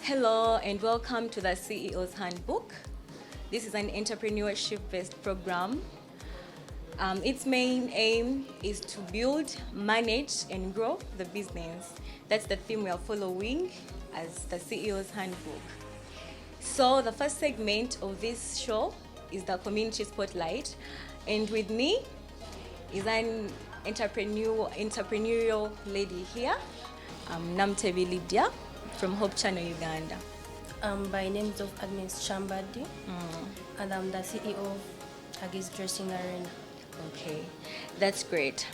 Hello and welcome to the CEO's Handbook. This is an entrepreneurship-based program. Its main aim is to build, manage, and grow the business. That's the theme we are following as the CEO's Handbook. So the first segment of this show is the Community Spotlight, and with me is an entrepreneurial lady here, Namtevi Lydia from Hope Channel, Uganda. By names of Agnes Chambadi, and I'm the CEO of Aggies Dressing Arena. Okay, that's great.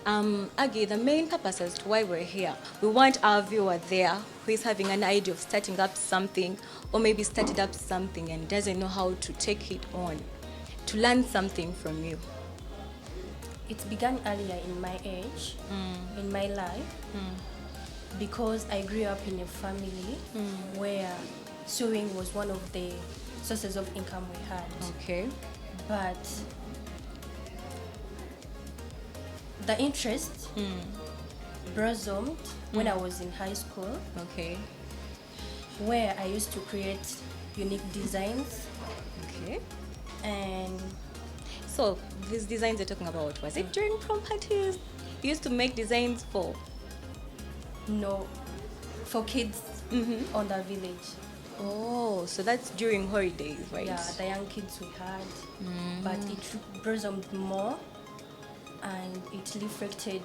Aggie, the main purpose as to why we're here, we want our viewer there who is having an idea of starting up something or maybe started up something and doesn't know how to take it on, to learn something from you. It began earlier in my age, in my life, because I grew up in a family where sewing was one of the sources of income we had. Okay. But the interest blossomed when I was in high school, Okay. where I used to create unique designs. Okay. And So these designs you're talking about, was it during prom parties? You used to make designs for? no, for kids on the village. Oh, so that's during holidays, right? Yeah, the young kids we had, but it blossomed more and it reflected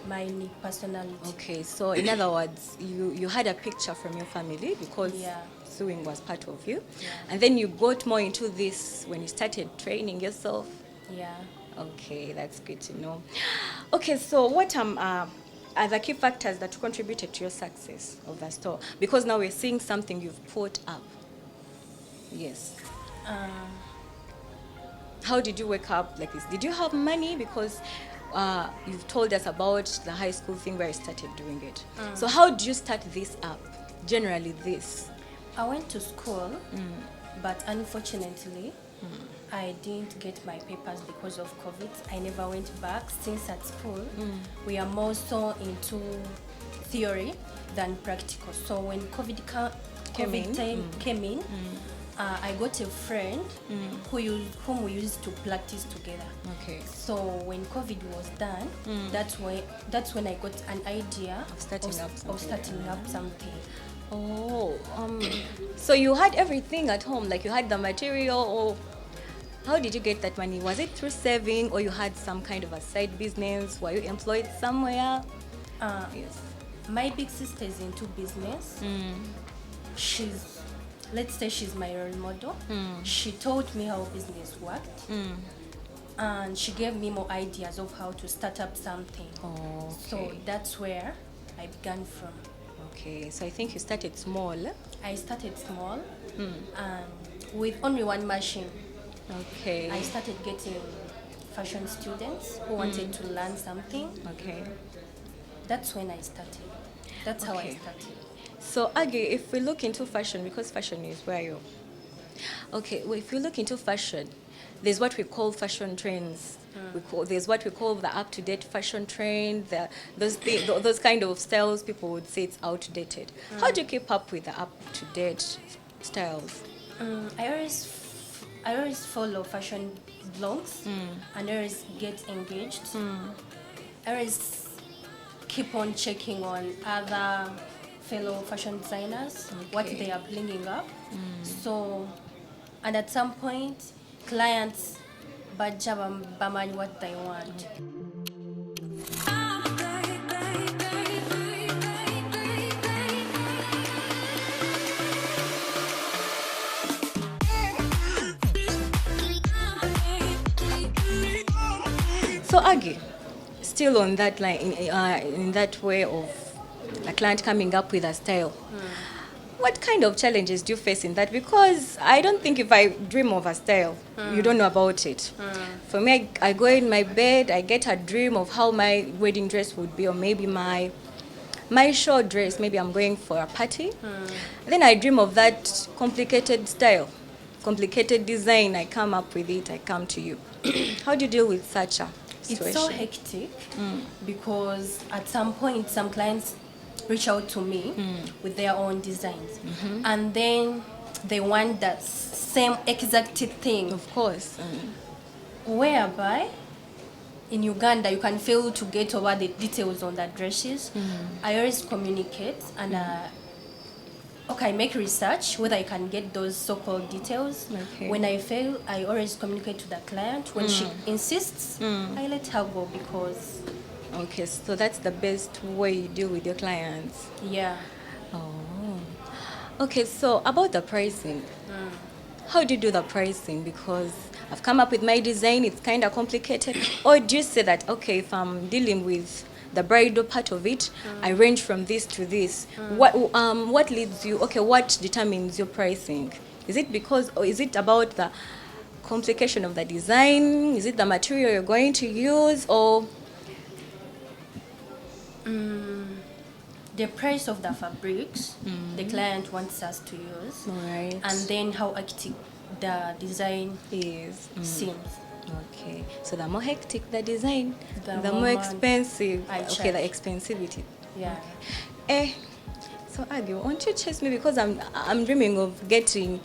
my unique personality. Okay, so in other words, you had a picture from your family because Yeah. sewing was part of you. Yeah. And then you got more into this when you started training yourself. Yeah. Okay, that's good to know. Okay, so what are the key factors that contributed to your success of the store? Because now we're seeing something you've put up. Yes. How did you wake up like this? Did you have money? Because you've told us about the high school thing where you started doing it. So how did you start this up? Generally this. I went to school, but unfortunately, I didn't get my papers because of COVID. I never went back. Since at school, we are more so into theory than practical. So when Came in. time came in, I got a friend whom we used to practice together. Okay. So when COVID was done, that's when I got an idea Of starting up something. Oh, so you had everything at home, like you had the material, or how did you get that money? Was it through saving, or you had some kind of a side business? Were you employed somewhere? Yes. My big sister is into business. Let's say she's my role model. She taught me how business worked. And she gave me more ideas of how to start up something. Oh, okay. So that's where I began from. Okay, so I think you started small. I started small and with only one machine. Okay. I started getting fashion students who wanted to learn something. Okay. That's when I started. That's how I Okay. started. So Aggie, if we look into fashion, because fashion is where you. Okay, well, if you look into fashion, there's what we call fashion trends. There's what we call the up-to-date fashion trend. Those kind of styles, people would say it's outdated. How do you keep up with the up-to-date styles? I always follow fashion blogs and I always get engaged. I always keep on checking on other fellow fashion designers, what Okay. they are bringing up. So, and at some point, clients baja bamany what they want. So Aggie, still on that line, in that way of a client coming up with a style, what kind of challenges do you face in that? Because I don't think if I dream of a style, you don't know about it. For me, I go in my bed, I get a dream of how my wedding dress would be, or maybe my short dress, maybe I'm going for a party. Then I dream of that complicated style, complicated design. I come up with it, I come to you. How do you deal with such a situation? It's so hectic because at some point, some clients reach out to me with their own designs, and then they want that same exact thing. Of course. Whereby in Uganda you can fail to get over the details on the dresses. I always communicate and okay, I make research whether I can get those so-called details. Okay. When I fail, I always communicate to the client. When she insists, I let her go because Okay, so that's the best way you deal with your clients. yeah. Oh. Okay, so about the pricing. How do you do the pricing? Because I've come up with my design, it's kind of complicated. Or do you say that, okay, if I'm dealing with the bridal part of it, I range from this to this. What leads you, okay, what determines your pricing? Is it because, or is it about the complication of the design? Is it the material you're going to use, or? The price of the fabrics the client wants us to use, Right. and then how hectic the design Is. seems. Okay, so the more hectic the design, The the more more money expensive. I Okay, the charge. expensivity. Yeah. So Aggie, won't you chase me, because I'm dreaming of getting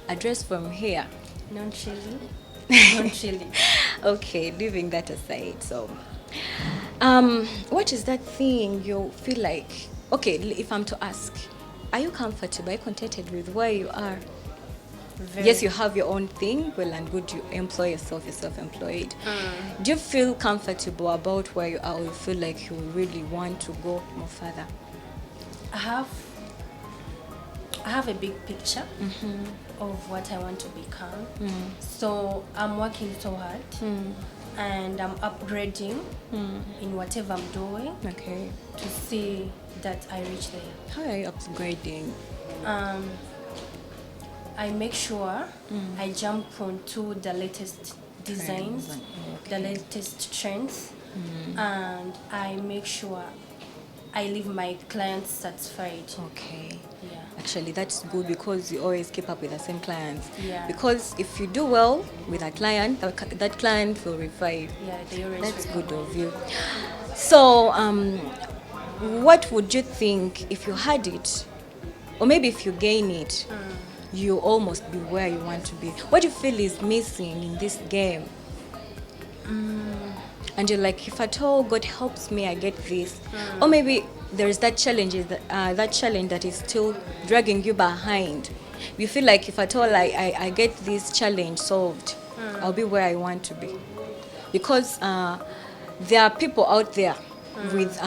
a dress from here. Not really. Not really. Okay, leaving that aside. So, what is that thing you feel like? Okay, if I'm to ask, are you comfortable? Are you contented with where you are? Very. Yes, you have your own thing, well and good, you employ yourself, you're self-employed. Do you feel comfortable about where you are, or you feel like you really want to go more further? I have a big picture of what I want to become. So I'm working so hard and I'm upgrading in whatever I'm doing Okay. to see that I reach there. How are you upgrading? I make sure I jump onto the latest designs, Trends, the latest trends, and I make sure I leave my clients satisfied. Okay. Yeah. Actually, that's good, because you always keep up with the same clients. Yeah. Because if you do well with a client, that client will revive. Yeah, they always That's remember. good of you. So, what would you think if you had it, or maybe if you gain it, you almost be where you want to be? What do you feel is missing in this game? And you're like, if at all God helps me, I get this. Or maybe there's that challenge that is still dragging you behind. You feel like if at all I get this challenge solved, I'll be where I want to be. Because there are people out there with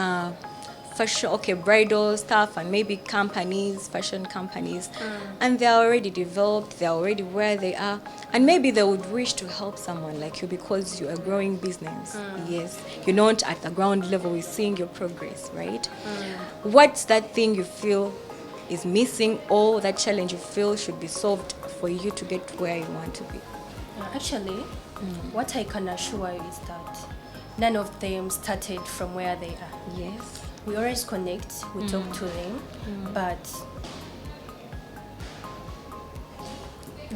fashion, okay, bridal stuff, and maybe companies, fashion companies, and they are already developed, they are already where they are, and maybe they would wish to help someone like you because you're a growing business. Yes, you're not at the ground level, we're seeing your progress, right? What's that thing you feel is missing, or that challenge you feel should be solved for you to get where you want to be? Actually, what I can assure you is that none of them started from where they are. Yes. We always connect, we talk to them, but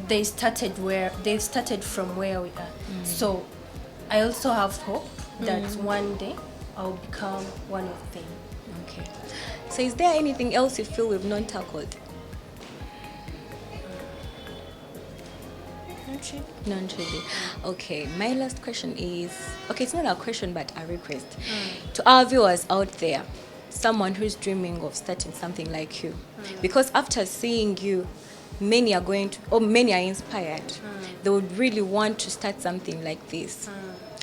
they started from where we are. So I also have hope that one day I'll become one of them. Okay. So is there anything else you feel we've not tackled? Not really. Okay, my last question is, okay, it's not a question but a request. To our viewers out there, someone who's dreaming of starting something like you, because after seeing you, many are inspired. They would really want to start something like this.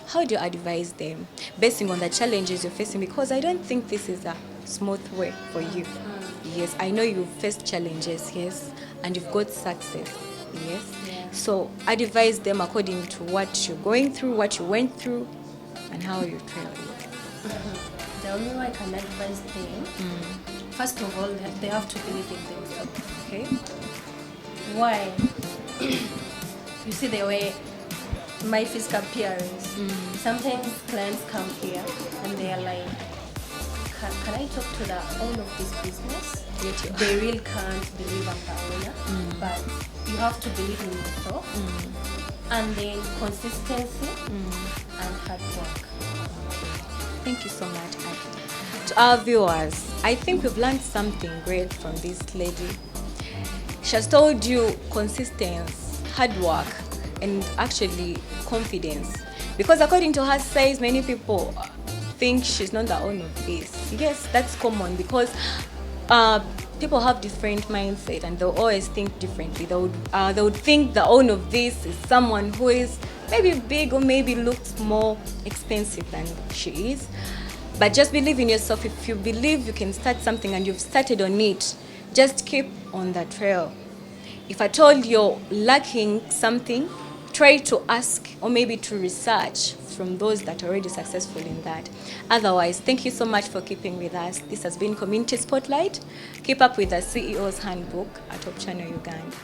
How do you advise them, basing on the challenges you're facing? Because I don't think this is a smooth way for you. Yes, I know you've faced challenges, yes, and you've got success, yes. So advise them according to what you're going through, what you went through, and how you traveled. The only way I can advise them, first of all, they have to believe in themselves. Okay. Why? You see the way my physical appearance. Sometimes clients come here and they are like, can I talk to the owner of this business? They really can't believe I'm the owner, but you have to believe in yourself, and then consistency and hard work. Thank you so much, Aggie. To our viewers, I think we've learned something great from this lady. She has told you consistency, hard work, and actually confidence. Because according to her says, many people think she's not the owner of this. Yes, that's common because people have different mindset and they'll always think differently. They would think the owner of this is someone who is maybe big or maybe looks more expensive than she is. But just believe in yourself. If you believe you can start something and you've started on it, just keep on that trail. If at all you're lacking something, try to ask or maybe to research from those that are already successful in that. Otherwise, thank you so much for keeping with us. This has been Community Spotlight. Keep up with the CEO's Handbook at Top Channel Uganda.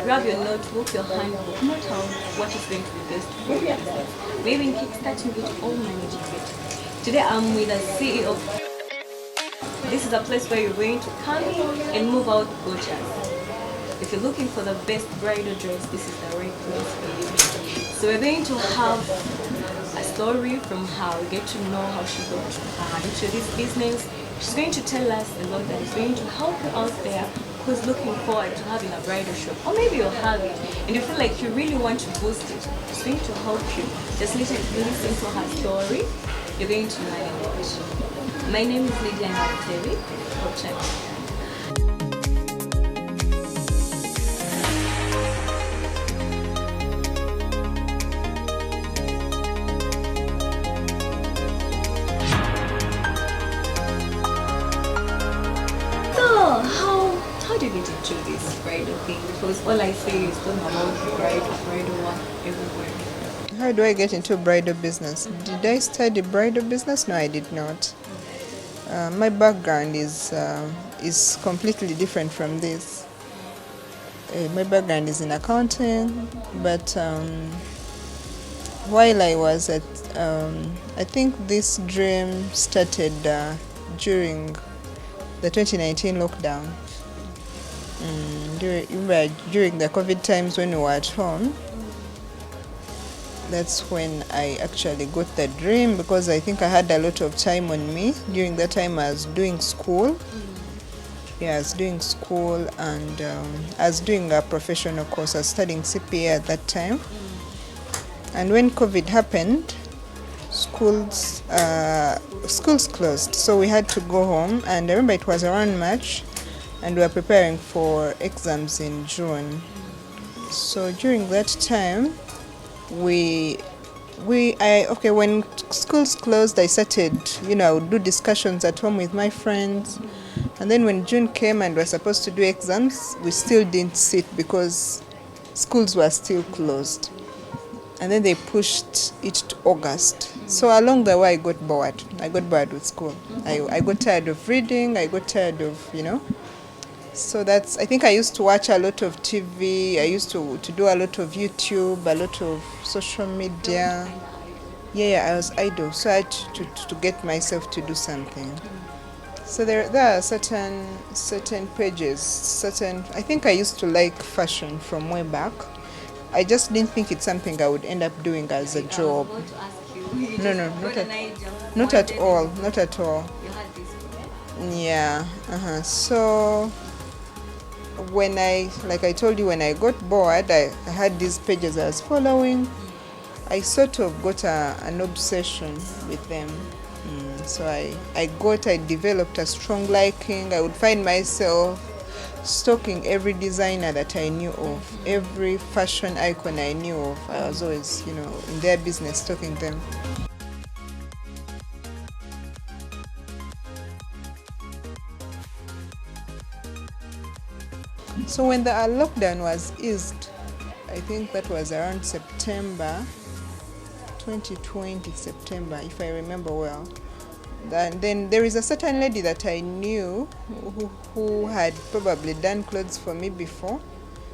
Grab your notebook, your handbook, note out what is going to be best for you today. Maybe in kickstarting it or managing it. Today I'm with the CEO. This is a place where you're going to come in and move out gorgeous. If you're looking for the best bridal dress, this is the right place for you. So we're going to have a story from her. We get to know how she got into this business. She's going to tell us a lot that is going to help you out there who's looking forward to having a bridal shop, or maybe you'll have it and you feel like you really want to boost it. It's going to help you. Just listen to her story. You're going to learn a lot. My name is Lydia Terry. Hope check. How do you get into this bridal thing? Because all I say is talking about bridal work everywhere. How do I get into bridal business? Did I study bridal business? No, I did not. My background is completely different from this. My background is in accounting, but while I was at, I think this dream started during the 2019 lockdown. During the COVID times when we were at home, that's when I actually got the dream, because I think I had a lot of time on me. During that time I was doing school. Yeah, I was doing school and I was doing a professional course. I was studying CPA at that time. And when COVID happened, schools closed, so we had to go home. And I remember it was around March, and we were preparing for exams in June. So during that time, when schools closed, I started, I would do discussions at home with my friends. And then when June came and we were supposed to do exams, we still didn't sit because schools were still closed. And then they pushed it to August. So along the way, I got bored. With school. I got tired of reading. I got tired of, So I think I used to watch a lot of TV. I used to do a lot of YouTube, a lot of social media. Yeah, I was idle. So I had to get myself to do something. So there are certain pages, I think I used to like fashion from way back. I just didn't think it's something I would end up doing as a job. No, not at all. Yeah. So when I told you, when I got bored, I had these pages I was following. I sort of got an obsession with them. So I developed a strong liking. I would find myself stalking every designer that I knew of, every fashion icon I knew of. I was always, in their business, stalking them. So when the lockdown was eased, I think that was around September 2020, if I remember well. Then there is a certain lady that I knew who had probably done clothes for me before.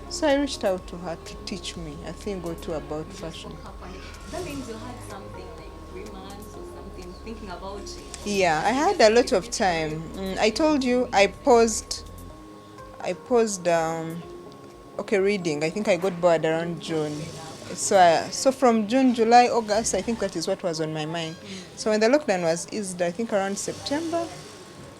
So I reached out to her to teach me a thing or two about fashion. That means you had something like 3 months or something thinking about it. Yeah, I had a lot of time. I told you I paused okay, reading. I think I got bored around June. So from June, July, August, I think that is what was on my mind. So when the lockdown was eased, I think around September,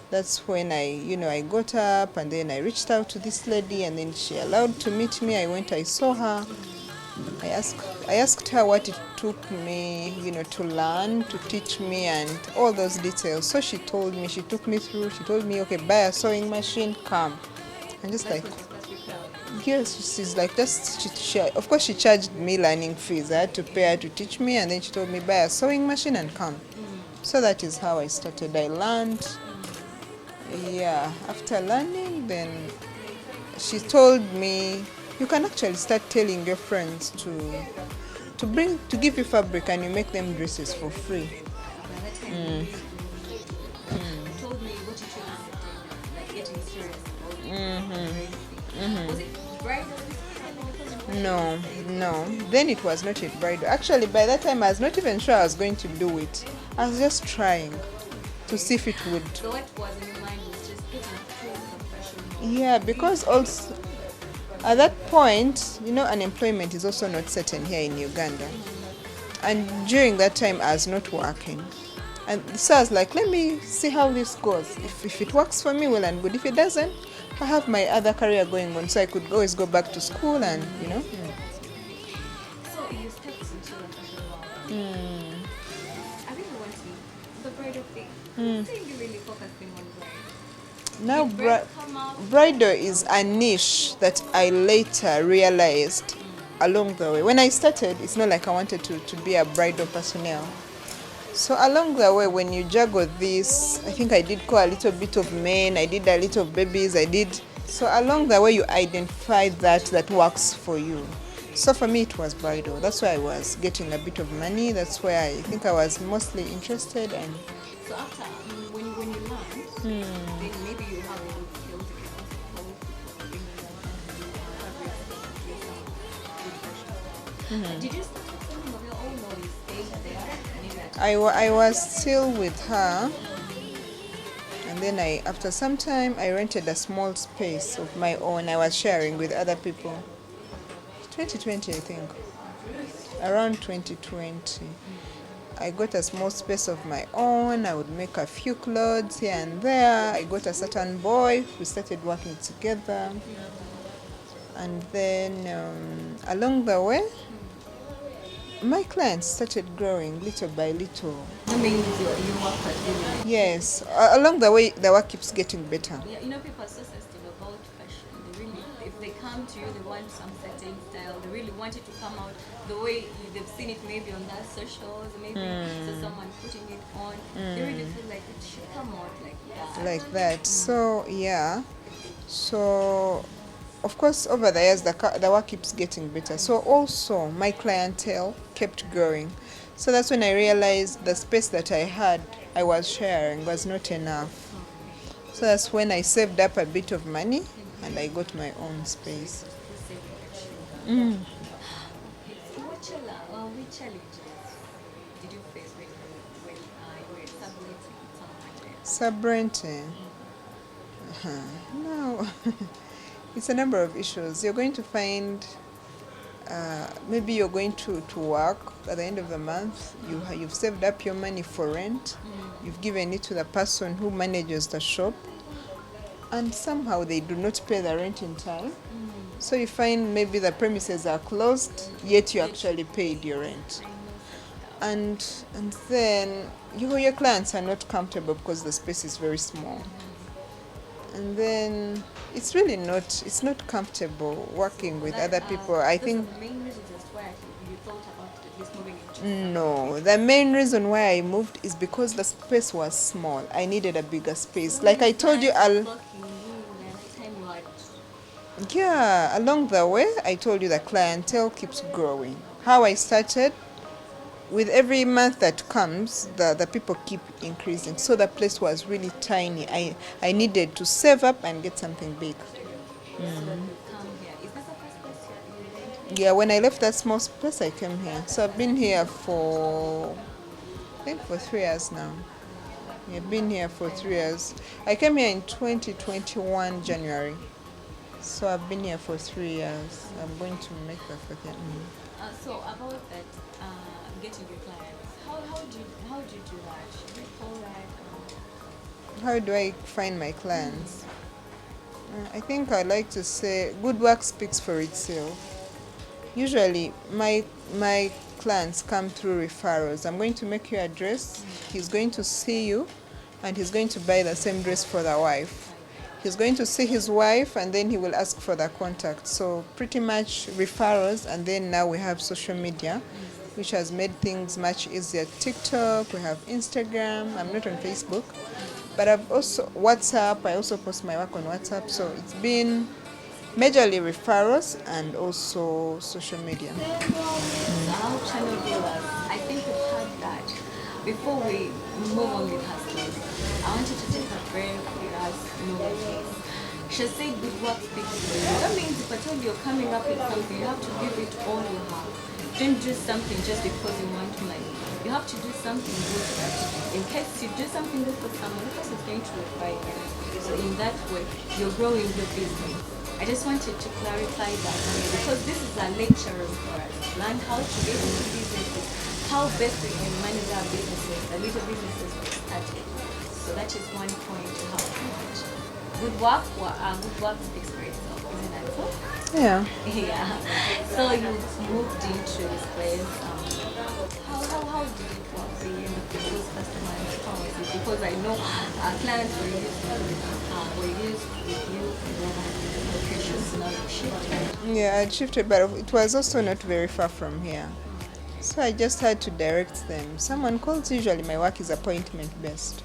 that's when I got up and then I reached out to this lady and then she allowed to meet me. I went, I saw her. I asked her what it took me, to learn, to teach me and all those details. So she told me, she took me through, she told me, okay, buy a sewing machine, come. And just like, yes, she's like, just, of course she charged me learning fees. I had to pay her to teach me and then she told me, buy a sewing machine and come. So that is how I started. I learned, yeah, after learning, then she told me, you can actually start telling your friends to give you fabric and you make them dresses for free. By that time, you told me what you chose like getting serious about Was it bridal? No, no. Then it was not yet bridal. Actually, by that time, I was not even sure I was going to do it. I was just trying to see if it would. So what was in your mind was just getting through the fashion. Yeah, because also at that point, unemployment is also not certain here in Uganda. And during that time, I was not working. And so I was like, let me see how this goes. If it works for me, well and good. If it doesn't, I have my other career going on. So I could always go back to school and. So you stepped into the fashion world. I really want to the bridal thing. So you really focusing on bride. Now, Did bride come out? bridal is a niche that I later realized along the way. When I started, it's not like I wanted to be a bridal personnel. So along the way, when you juggle this, I think I did call a little bit of men, I did a little of babies, So along the way, you identify that works for you. So for me, it was bridal. That's why I was getting a bit of money. That's where I think I was mostly interested. And So after when you learn, then maybe you have a good skills. You can also call people bring them and you have good fashion. Did you start with something of your own or you stayed there? I was still with her. And then after some time, I rented a small space of my own. I was sharing with other people. 2020, I think. Around 2020. I got a small space of my own. I would make a few clothes here and there. I got a certain boy. We started working together. And then along the way, my clients started growing little by little. That means your work has really. Yes, along the way, the work keeps getting better. Yeah, people are so sensitive about fashion. They really, if they come to you, they want some certain style. They really want it to come out the way they've seen it, maybe on their socials, maybe so someone putting it on. They really feel like it should come out like that. Like that. So yeah. So of course, over the years, the work keeps getting better. So also, my clientele kept growing. So that's when I realized the space that I was sharing, was not enough. So that's when I saved up a bit of money and I got my own space. What challenges did you face when you were subletting Subrenting. somewhere No. It's a number of issues. You're going to find, maybe you're going to work at the end of the month. You've saved up your money for rent. You've given it to the person who manages the shop. And somehow they do not pay the rent in time. So you find maybe the premises are closed, yet you actually paid your rent. And then your clients are not comfortable because the space is very small. And then it's not comfortable working with other people. I think the main reason as why you thought about at least moving into no, the main reason why I moved is because the space was small. I needed a bigger space. Like I told you, yeah, along the way, I told you the clientele keeps growing. How I started, with every month that comes, the people keep increasing. So the place was really tiny. I needed to save up and get something big. so that you come here. Is this the first Yeah, when I left that small place, I came here. So I've been here for, I think, for 3 years now. Yeah, I've been here for 3 years. I came here in 2021 January. So I've been here for 3 years. I'm going to make that for them. So about that, getting your clients, how do you do that? Should we call that? How do I find my clients? I think I like to say good work speaks for itself. Usually, my clients come through referrals. I'm going to make your address. He's going to see you, and he's going to buy the same dress for the wife. He's going to see his wife, and then he will ask for the contact. So pretty much referrals, and then now we have social media, which has made things much easier. TikTok, we have Instagram. I'm not on Facebook, but I've also WhatsApp. I also post my work on WhatsApp. So it's been majorly referrals and also social media. Our channel viewers, I think we've heard that. Before we move on with her story, I want you to take a breath with us, case. She said good work speaks for you. That means if I told you you're coming up with something, you have to give it all you have. Don't do something just because you want money. You have to do something good first. In case you do something good for someone, the person is going to require you. So in that way, you're growing your business. I just wanted to clarify that because this is a lecture for us. Learn how to get into businesses, how best we can manage our businesses, the little businesses we started. So that is one point to how to manage. Good work speaks for itself, isn't that so? Yeah. Yeah. So you moved into this place. How did it work for you with those customers? How was it? Because I know our clients were used with you in other locations. Now you shifted. Yeah, I shifted, but it was also not very far from here. So I just had to direct them. Someone calls, usually my work is appointment based.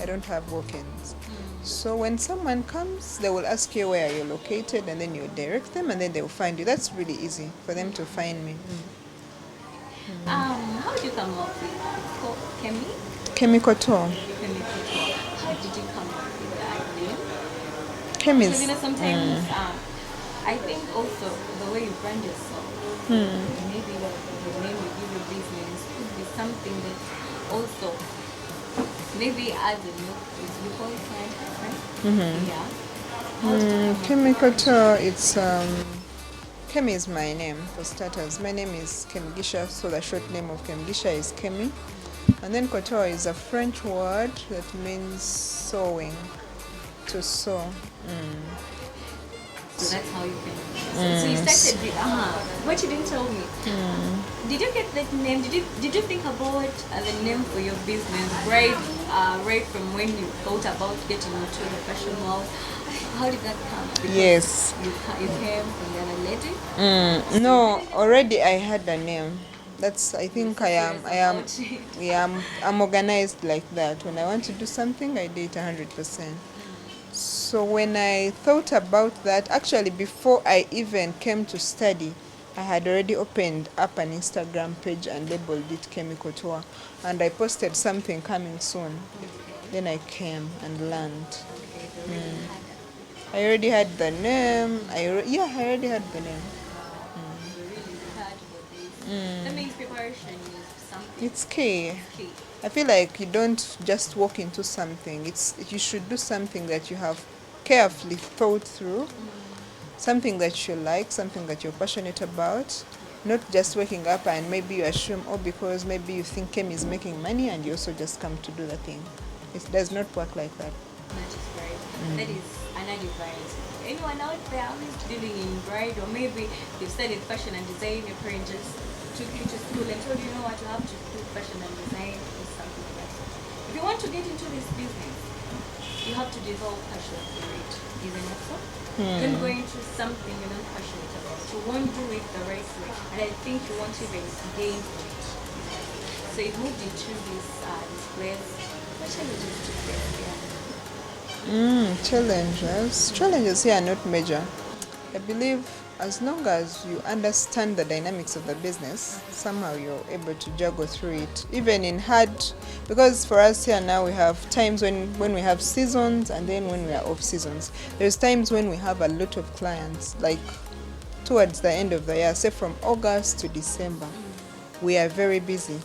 I don't have walk-ins. So when someone comes, they will ask you where you're located, and then you direct them, and then they will find you. That's really easy for them to find me. How did you come up with it's called Kemi? Chemical tour. Kemi Koto. How did you come up with that name? Chemist. Because sometimes I think also the way you brand yourself, maybe the name you give your business could be something that also maybe adds a look. You call it client, right? Yeah. How did you come up Chemical tour, it's Kemi is my name for starters. My name is Kemigisha, so the short name of Kemigisha is Kemi. And then couture is a French word that means sewing, to sew. So that's how you can. So you started with what you didn't tell me. Did you get that name? Did you think about the name for your business right from when you thought about getting into the fashion world? How did that come? Because Yes. you came from the other lady. No, already I had a name. That's I think I am About it. yeah, I'm organized like that. When I want to do something, I do it 100%. So when I thought about that, actually before I even came to study, I had already opened up an Instagram page and labeled it Chemical Tour, and I posted something coming soon. Then I came and learned. I already had the name. I already had the name. That means preparation is something It's key. key. I feel like you don't just walk into something. You should do something that you have carefully thought through, something that you like, something that you're passionate about. Not just waking up and maybe you assume, oh, because maybe you think Kim is making money and you also just come to do the thing. It does not work like that. That is right. That is an advice. Anyone out there who's dealing in bride, or maybe you've studied fashion and design, your parents just took you to school and told you, you know what, you have to do fashion and design or something like that. If you want to get into this business, you have to develop passion for it. Isn't it so? Don't go into something you're not passionate about. You won't do it the right way, and I think you won't even gain from it. So you moved into this place. What challenges took place there? Challenges here are not major. I believe as long as you understand the dynamics of the business, somehow you're able to juggle through it. Even in hard, because for us here now we have times when we have seasons and then when we are off seasons. There's times when we have a lot of clients, like towards the end of the year, say from August to December, we are very busy.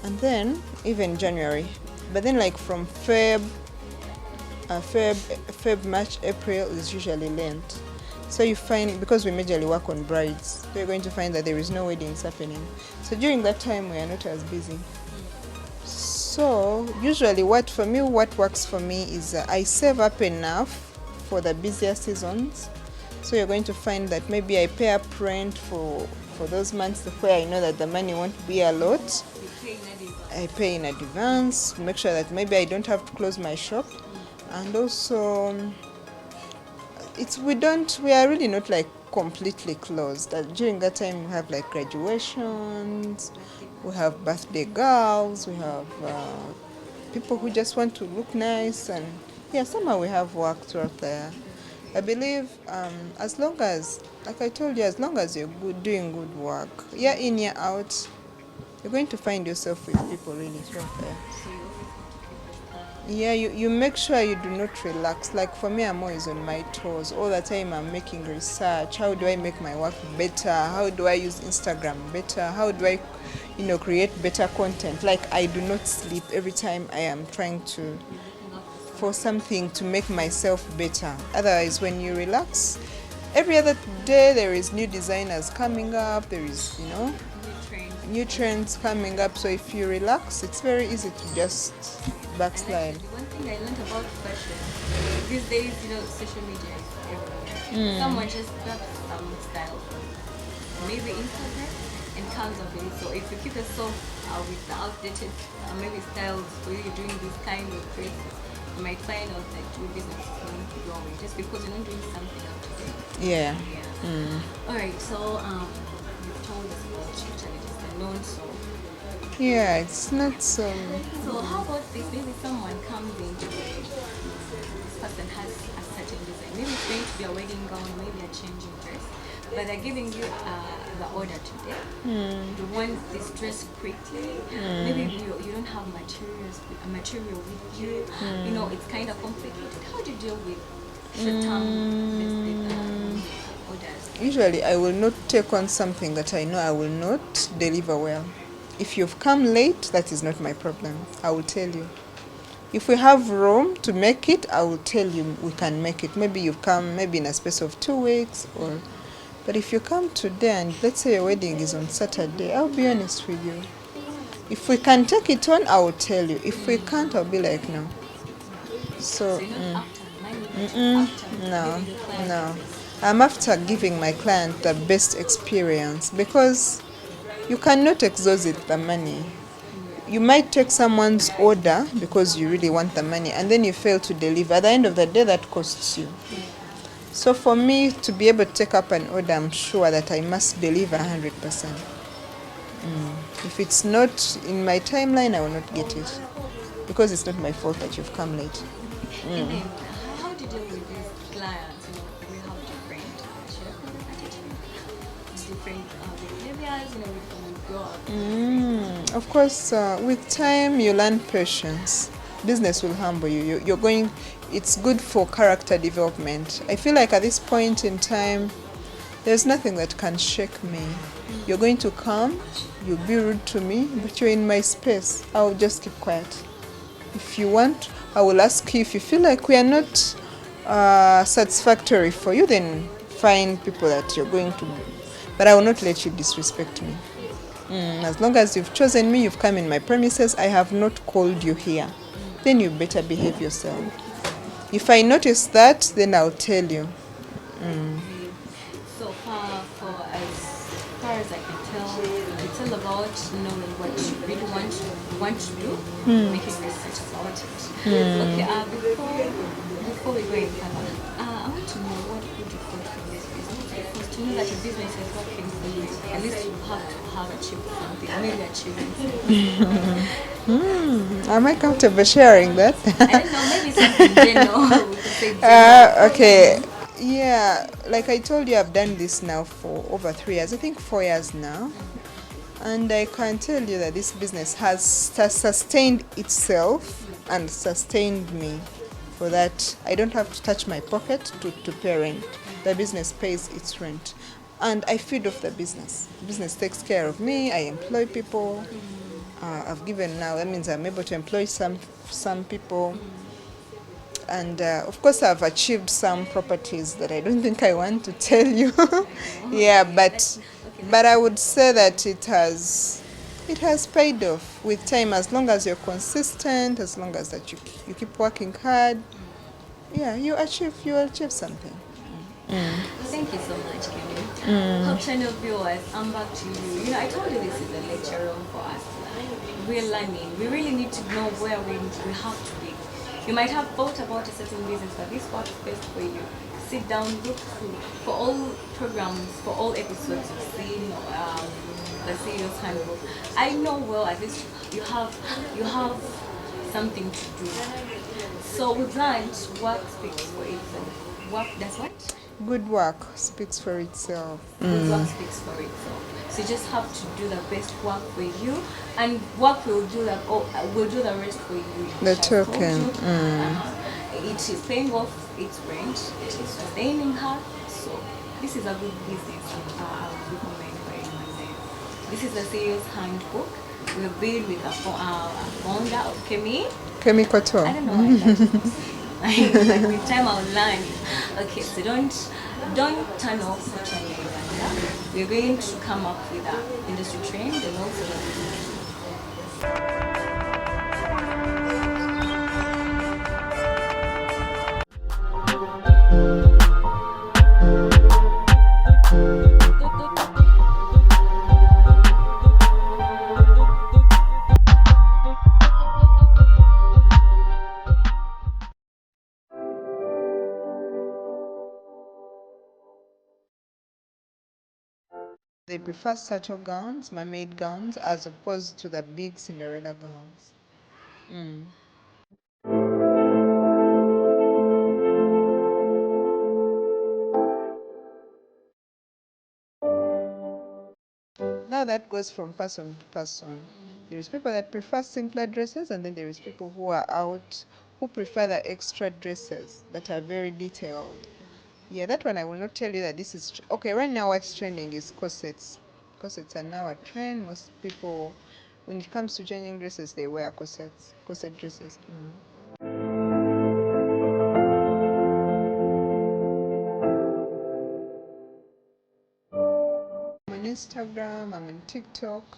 And then even January. But then like from Feb, March, April is usually Lent. So you find, because we majorly work on brides, so you're going to find that there is no weddings happening. So during that time, we are not as busy. So usually what works for me is I save up enough for the busier seasons. So you're going to find that maybe I pay up rent for those months where I know that the money won't be a lot. I pay in advance, make sure that maybe I don't have to close my shop. And also we are really not like completely closed. During that time we have like graduations, we have birthday girls, we have people who just want to look nice, and yeah, somehow we have work throughout the year. I believe as long as, like I told you, as long as you're doing good work, year in, year out, you're going to find yourself with people really throughout the year. Yeah, you make sure you do not relax. Like for me, I'm always on my toes. All the time I'm making research. How do I make my work better? How do I use Instagram better? How do I, create better content? Like I do not sleep every time I am trying to, for something to make myself better. Otherwise, when you relax, every other day there is new designers coming up. There is, new trends coming up. So if you relax, it's very easy to just backslide. One thing I learned about fashion these days, social media is everywhere. Someone just grabs some style from maybe Instagram and comes up with it. So if you keep yourself with the outdated maybe styles for you doing this kind of dresses, you might find out that your business is not growing just because you're not doing something out of it. Yeah. All right. So you've told us about your challenges and known so. Yeah, it's not so. So how about this? Maybe someone comes into this person has a certain design. Maybe it's going to be a wedding gown, maybe a changing dress. But they're giving you the order today. You want this dress quickly. Maybe you don't have material with you. It's kind of complicated. How do you deal with short-term orders? Usually, I will not take on something that I know I will not deliver well. If you've come late, that is not my problem. I will tell you. If we have room to make it, I will tell you we can make it. Maybe you've come maybe in a space of 2 weeks, but if you come today and let's say your wedding is on Saturday, I'll be honest with you. If we can take it on, I will tell you. If we can't, I'll be like, no. So, no. I'm after giving my client the best experience, because you cannot exhaust the money. You might take someone's order because you really want the money, and then you fail to deliver. At the end of the day, that costs you. So for me to be able to take up an order, I'm sure that I must deliver 100%. If it's not in my timeline, I will not get it, because it's not my fault that you've come late. And then, how do you deal with these clients? We have different behaviors, we grow up. Of course, with time you learn patience. Business will humble you. It's good for character development. I feel like at this point in time, there's nothing that can shake me. You're going to come, you'll be rude to me, but you're in my space. I'll just keep quiet. If you want, I will ask you. If you feel like we are not satisfactory for you, then find people that you're going to. But I will not let you disrespect me. As long as you've chosen me, you've come in my premises, I have not called you here, then you better behave yourself. If I notice that, then I'll tell you. So for as far as I can tell, it's all about knowing what you really want to do, making research about it. Okay, before we go any further, I want to know what would you put from this business? Because to know that your business is working for you, at least you have to have achieved something, maybe achieving. Am I comfortable sharing that? I don't know, maybe something general. We could say general. Okay. Yeah, like I told you, I've done this now for over 3 years, I think 4 years now. And I can tell you that this business has sustained itself and sustained me. For that, I don't have to touch my pocket to pay rent. The business pays its rent. and I feed off the business. Business takes care of me. I employ people. I've given now. That means I'm able to employ some people, and of course I've achieved some properties that I don't think I want to tell you. Yeah, but I would say that it has paid off with time, as long as you're consistent, as long as that you keep working hard. Yeah, you achieve something. Thank you so much, Kemi. Hope channel viewers, I'm back to you. You know, I told you this is a lecture room for us. We're learning. We really need to know where we have to be. You might have thought about a certain business, but this works best for you. Sit down, look through. For all programs, for all episodes you've seen, the CEO's Handbook, I know well at least you have something to do. So we've learned work speaks for itself. Work does what? Good work speaks for itself. Good work speaks for itself. So you just have to do the best work for you, and work will do that. Will do the rest for you. The Which I told token. you. It is paying off its rent. It is sustaining her. So this is a good business. I would recommend for anyone. This is the CEO's Handbook. We've been with a founder of Kemi. Kemi Koto. I don't know why that like with time I'll learn. Okay, so don't turn off social media. We're going to come up with an industry trend and also They prefer subtle gowns, mermaid gowns, as opposed to the big Cinderella gowns. Now that goes from person to person. There is people that prefer simpler dresses, and then there is people who prefer the extra dresses that are very detailed. Yeah, that one I will not tell you that this is okay. Right now, what's trending is corsets. Corsets are now a trend. Most people, when it comes to changing dresses, they wear corset dresses. I'm on Instagram. I'm on TikTok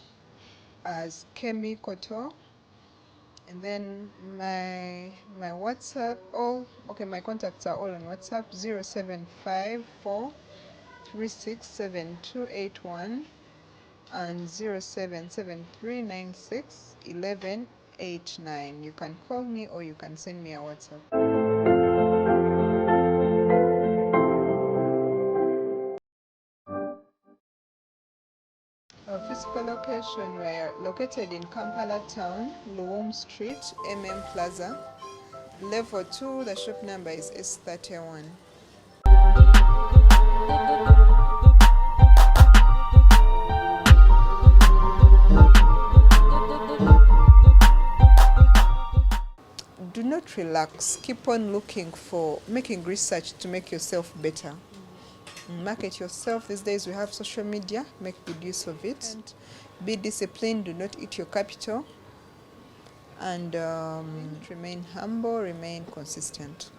as Kemi Koto. And then my WhatsApp, my contacts are all on WhatsApp: 0754367281 and 0773961189. You can call me or you can send me a WhatsApp. Our physical location, we are located in Kampala town, Luwum Street, Plaza. Level 2, the shop number is S31. Do not relax. Keep on making research to make yourself better. Market yourself. These days we have social media. Make good use of it. And be disciplined. Do not eat your capital. And remain humble. Remain consistent.